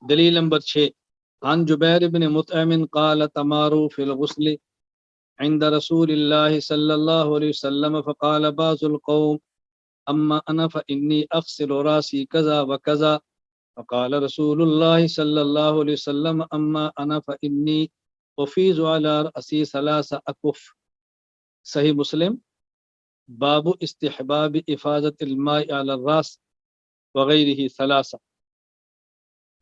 دلیل نمبر 6، عن جبیر بن مطعم قال تماروا في الغسل عند رسول الله صلى الله عليه وسلم فقال بعض القوم اما انا فاني اغسل راسي كذا وكذا فقال رسول الله صلى الله عليه وسلم اما انا فاني افيض على راسي 3 اكف۔ صحیح مسلم باب استحباب افاضت الماء على الراس وغیرہ 3۔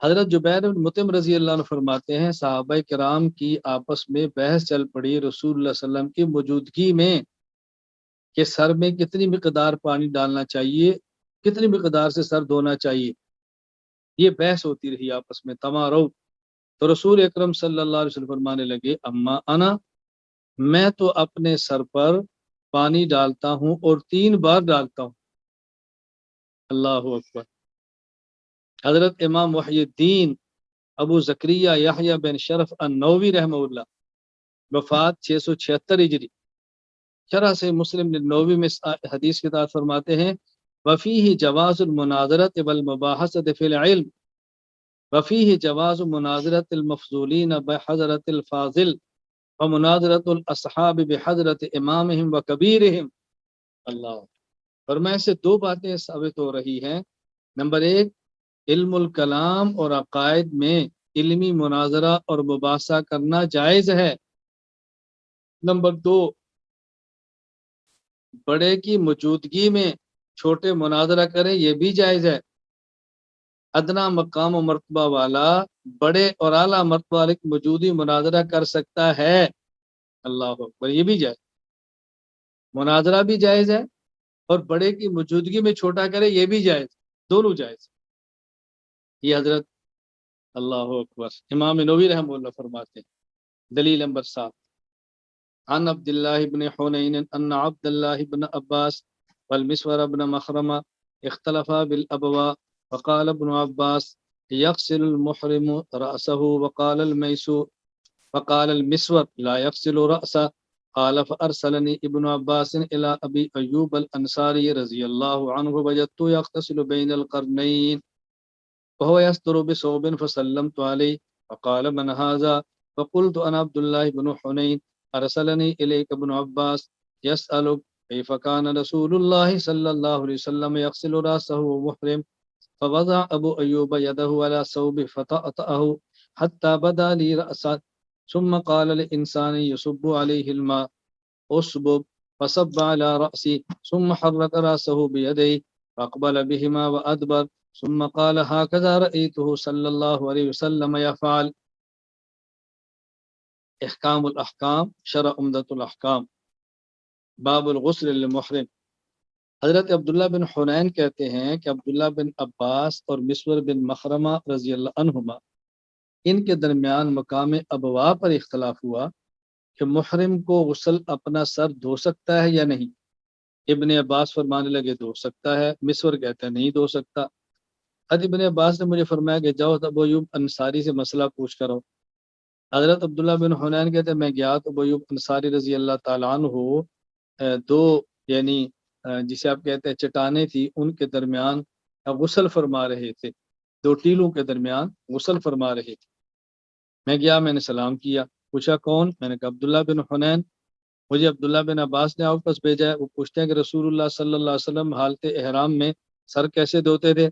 حضرت جبیر بن مطعم رضی اللہ عنہ فرماتے ہیں صحابہ کرام کی آپس میں بحث چل پڑی رسول اللہ صلی اللہ علیہ وسلم کی موجودگی میں کہ سر میں کتنی مقدار پانی ڈالنا چاہیے، کتنی مقدار سے سر دھونا چاہیے، یہ بحث ہوتی رہی آپس میں تمارو۔ تو رسول اکرم صلی اللہ علیہ وسلم فرمانے لگے اما انا، میں تو اپنے سر پر پانی ڈالتا ہوں اور 3 بار ڈالتا ہوں۔ اللہ اکبر۔ حضرت امام محی الدین ابو زکریہ یحییٰ بن شرف النووی رحمہ اللہ، وفات 676 ہجری، شرح سے مسلم النووی میں حدیث کے تحت فرماتے ہیں وفیہ جواز المناظرۃ والمباحثۃ فی العلم وفیہ جواز مناظرۃ المفضولین بحضرۃ الفاضل ومناظرۃ الاصحاب بحضرۃ امامہم وکبیرہم۔ اللہ، فرمائے سے 2 باتیں ثابت ہو رہی ہیں۔ نمبر 1، علم الکلام اور عقائد میں علمی مناظرہ اور مباحثہ کرنا جائز ہے۔ نمبر 2، بڑے کی موجودگی میں چھوٹے مناظرہ کریں یہ بھی جائز ہے۔ ادنا مقام و مرتبہ والا بڑے اور اعلیٰ مرتبہ والے کی موجودگی مناظرہ کر سکتا ہے۔ اللہ اکبر، یہ بھی جائز، مناظرہ بھی جائز ہے اور بڑے کی موجودگی میں چھوٹا کرے یہ بھی جائز، دونوں جائز۔ یہ حضرت اللہ اکبر امام نووی رحمہ اللہ فرماتے ہیں۔ دلیل نمبر 7، عن عبد الله بن حنين ان عبد الله بن عباس والمسور بن مخرمة اختلفا بالابواء وقال ابن عباس يغسل المحرم رأسه وقال المسور لا يغسل رأسه قال فأرسلني ابن عباس إلى أبي أيوب الأنصاري رضي الله عنه وجدت يغتسل بين القرنين وهو يستر بثوب فسلمت عليه فقال من هذا فقلت أنا عبد الله بن حنين أرسلني إليك ابن عباس يسألك كيف كان رسول الله صلى الله عليه وسلم يغسل رأسه ومحرم فوضع أبو أيوب يده على ثوبه فطأطأه حتى بدا لي رأسه ثم قال لإنسان يصب عليه الماء أصبب فصب على رأسي ثم حرك رأسه بيديه فأقبل بهما وأدبر ثم قال هكذا رأيته صلى الله عليه وسلم يفعل۔ احکام الاحکام شرح عمدۃ الاحکام، باب الغسل للمحرم۔ حضرت عبداللہ بن حنین کہتے ہیں کہ عبداللہ بن عباس اور مسور بن مخرمہ رضی اللہ عنہما، ان کے درمیان مقام ابوا پر اختلاف ہوا کہ محرم کو غسل اپنا سر دھو سکتا ہے یا نہیں۔ ابن عباس فرمانے لگے دھو سکتا ہے، مسور کہتے ہیں نہیں دھو سکتا۔ حضرت ابن عباس نے مجھے فرمایا کہ جاؤ ابو ایوب انصاری سے مسئلہ پوچھ کرو۔ حضرت عبداللہ بن حنین کہتے ہیں میں گیا تو ابو ایوب انصاری رضی اللہ تعالیٰ عنہ 2 یعنی جسے آپ کہتے ہیں چٹانیں تھی، ان کے درمیان غسل فرما رہے تھے، 2 ٹیلوں کے درمیان غسل فرما رہے تھے۔ میں گیا، میں نے سلام کیا، پوچھا کون؟ میں نے کہا عبداللہ بن حنین۔ مجھے عبداللہ بن عباس نے آپ پاس بھیجا ہے، وہ پوچھتے ہیں کہ رسول اللہ صلی اللہ علیہ وسلم حالت احرام میں سر کیسے دھوتے تھے؟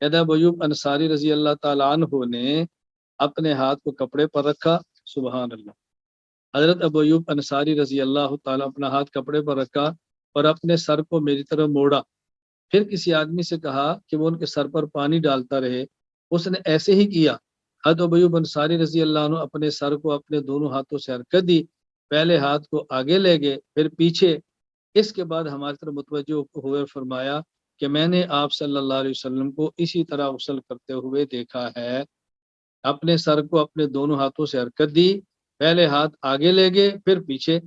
کہتا ہے ابو ایوب انصاری رضی اللہ تعالیٰ عنہ نے اپنے ہاتھ کو کپڑے پر رکھا، سبحان اللہ، حضرت ابو ایوب انصاری رضی اللہ تعالیٰ اپنا ہاتھ کپڑے پر رکھا اور اپنے سر کو میری طرف موڑا، پھر کسی آدمی سے کہا کہ وہ ان کے سر پر پانی ڈالتا رہے، اس نے ایسے ہی کیا۔ حضرت ابو ایوب انصاری رضی اللہ عنہ اپنے سر کو اپنے دونوں ہاتھوں سے حرکت دی، پہلے ہاتھ کو آگے لے گئے پھر پیچھے، اس کے بعد ہماری طرف متوجہ ہوئے فرمایا کہ میں نے آپ صلی اللہ علیہ وسلم کو اسی طرح غسل کرتے ہوئے دیکھا ہے۔ اپنے سر کو اپنے دونوں ہاتھوں سے حرکت دی، پہلے ہاتھ آگے لے گئے پھر پیچھے،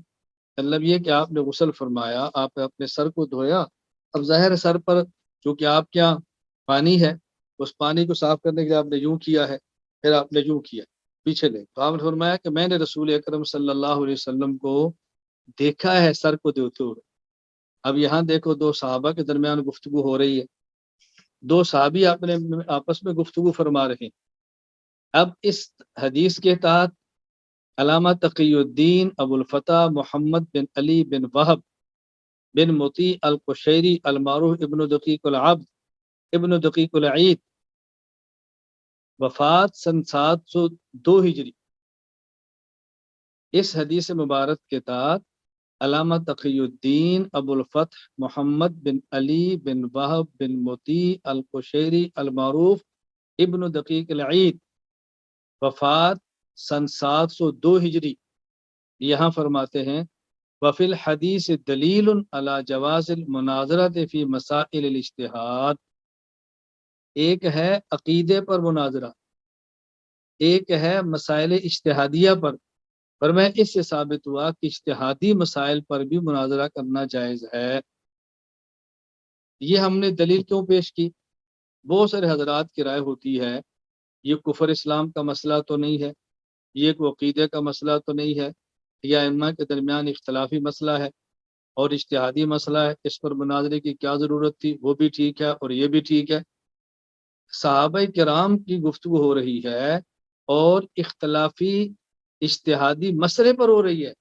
مطلب یہ کہ آپ نے غسل فرمایا، آپ نے اپنے سر کو دھویا۔ اب ظاہر سر پر چونکہ آپ کیا پانی ہے، اس پانی کو صاف کرنے کے لیے آپ نے یوں کیا ہے، پھر آپ نے یوں کیا پیچھے لے، تو آپ نے فرمایا کہ میں نے رسول اکرم صلی اللہ علیہ وسلم کو دیکھا ہے سر کو دھوتے ہوئے۔ اب یہاں دیکھو 2 صحابہ کے درمیان گفتگو ہو رہی ہے، 2 صحابی اپنے آپس میں گفتگو فرما رہے ہیں۔ اب اس حدیث کے تحت علامہ تقی الدین ابو الفتح محمد بن علی بن وہب بن مطیع القشیری المعروف ابن دقیق العبد ابن دقیق العید، وفات سن 702 ہجری۔ اس حدیث مبارک کے تحت علامہ تقی الدین ابو الفتح محمد بن علی بن وہب بن مطیع القشیری المعروف ابن دقیق العید، وفات سن 702 ہجری، یہاں فرماتے ہیں وفی الحدیث دلیل علی جواز المناظرۃ فی مسائل الاجتہاد۔ ایک ہے عقیدے پر مناظرہ، ایک ہے مسائل اجتہادیہ پر میں اس سے ثابت ہوا کہ اجتہادی مسائل پر بھی مناظرہ کرنا جائز ہے۔ یہ ہم نے دلیل کیوں پیش کی؟ بہت سارے حضرات کی رائے ہوتی ہے یہ کفر اسلام کا مسئلہ تو نہیں ہے، یہ کوئی عقیدے کا مسئلہ تو نہیں ہے، یا ائمہ کے درمیان اختلافی مسئلہ ہے اور اجتہادی مسئلہ ہے، اس پر مناظرے کی کیا ضرورت تھی، وہ بھی ٹھیک ہے اور یہ بھی ٹھیک ہے۔ صحابہ کرام کی گفتگو ہو رہی ہے اور اختلافی اجتہادی مسئلے پر ہو رہی ہے،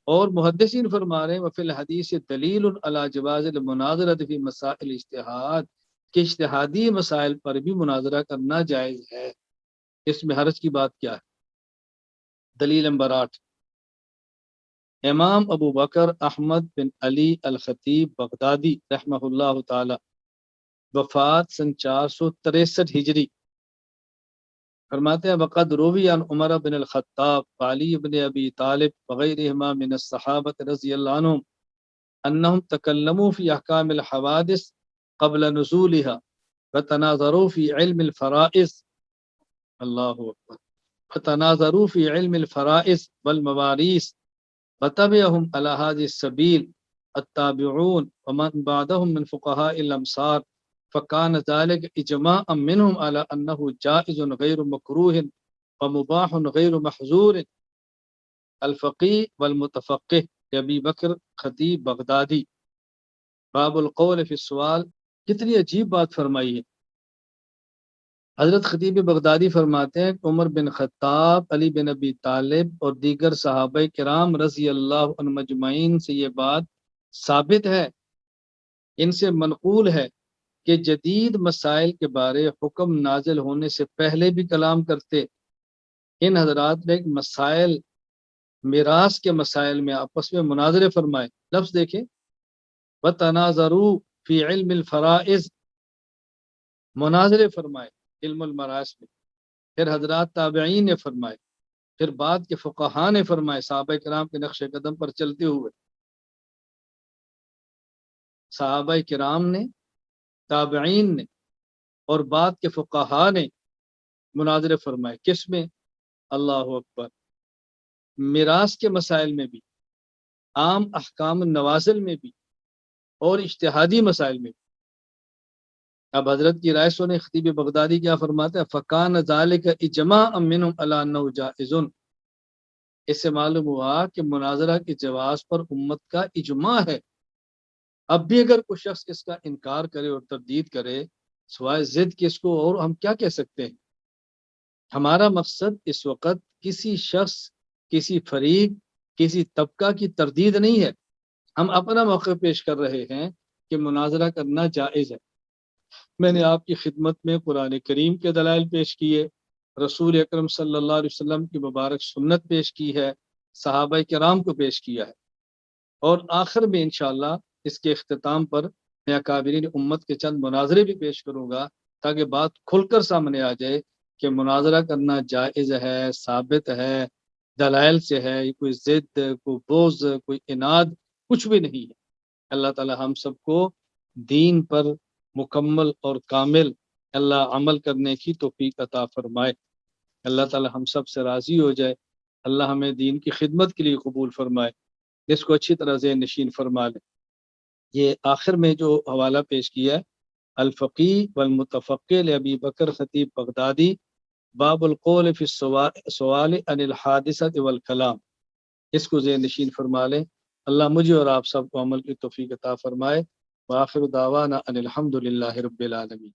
اور محدثین فرما رہے ہیں وفی الحدیث دلیل علی جواز المناظرۃ فی مسائل اجتہاد، کہ اجتہادی مسائل پر بھی مناظرہ کرنا جائز ہے، اس میں حرج کی بات کیا ہے؟ دلیل نمبر 8، امام ابو بکر احمد بن علی الخطیب بغدادی رحمہ اللہ تعالی، وفات سن 463 ہجری، فرماتے ہیں وقد روی عن عمر بن الخطاب وعلی بن ابی طالب وغیرہما من الصحابۃ رضی اللہ عنہم انہم تکلموا فی احکام الحوادث قبل نزولها فتناظروا فی علم الفرائض، اللہ اکبر، فتناظروا فی علم الفرائض والمواريث وتبعهم على هذه السبيل التابعون ومن بعدهم من فقهاء الامصار، فكان ذلك اجماعا منهم على انه جائز غير مكروه ومباح غير محظور۔ الفقيه والمتفقه ابی بکر خطیب بغدادی، باب القول فی السؤال۔ کتنی عجیب بات فرمائی ہے۔ حضرت خطیب بغدادی فرماتے ہیں کہ عمر بن خطاب، علی بن ابی طالب اور دیگر صحابہ کرام رضی اللہ عنہم مجمعین سے یہ بات ثابت ہے، ان سے منقول ہے کہ جدید مسائل کے بارے حکم نازل ہونے سے پہلے بھی کلام کرتے۔ ان حضرات نے مسائل، میراث کے مسائل میں آپس میں مناظرے فرمائے۔ لفظ دیکھیں، وَتَنَاظَرُوا فِي عِلْمِ الْفَرَائِض، مناظرے فرمائے علم المراث میں۔ پھر حضرات تابعین نے فرمائے، پھر بعد کے فقہاء نے فرمائے، صحابہ کرام کے نقش قدم پر چلتے ہوئے صحابہ کرام نے، تابعین نے اور بعد کے فقہاء نے مناظرے فرمائے۔ کس میں؟ اللہ اکبر، میراث کے مسائل میں بھی، عام احکام النوازل میں بھی، اور اجتہادی مسائل میں بھی۔ اب حضرت کی رائے سنیں، خطیب بغدادی کیا فرماتے ہیں، فَكَانَ ذَلِكَ إِجْمَاعًا مِّنْهُمْ عَلَىٰ أَنَّهُ جَائِزٌ۔ اس سے معلوم ہوا کہ مناظرہ کے جواز پر امت کا اجماع ہے۔ اب بھی اگر کوئی شخص اس کا انکار کرے اور تردید کرے سوائے ضد کے، اس کو اور ہم کیا کہہ سکتے ہیں؟ ہمارا مقصد اس وقت کسی شخص، کسی فریق، کسی طبقہ کی تردید نہیں ہے، ہم اپنا موقع پیش کر رہے ہیں کہ مناظرہ کرنا جائز ہے۔ میں نے آپ کی خدمت میں قرآن کریم کے دلائل پیش کیے، رسول اکرم صلی اللہ علیہ وسلم کی مبارک سنت پیش کی ہے، صحابہ کرام کو پیش کیا ہے، اور آخر میں انشاءاللہ اس کے اختتام پر میں اکابرین امت کے چند مناظرے بھی پیش کروں گا تاکہ بات کھل کر سامنے آ جائے کہ مناظرہ کرنا جائز ہے، ثابت ہے، دلائل سے ہے، کوئی ضد، کوئی بغض، کوئی اناد کچھ بھی نہیں ہے۔ اللہ تعالی ہم سب کو دین پر مکمل اور کامل اللہ عمل کرنے کی توفیق عطا فرمائے۔ اللہ تعالی ہم سب سے راضی ہو جائے، اللہ ہمیں دین کی خدمت کے لیے قبول فرمائے، اس کو اچھی طرح ذہن نشین فرما لے۔ یہ آخر میں جو حوالہ پیش کیا ہے، الفقی والمتفقہ لابی بکر خطیب بغدادی، باب القول فی السؤال عن الحادثۃ والکلام، اس کو ذہن نشین فرما لیں۔ اللہ مجھے اور آپ سب کو عمل کی توفیق عطا فرمائے۔ وآخر دعوانا ان الحمد للہ رب العالمین۔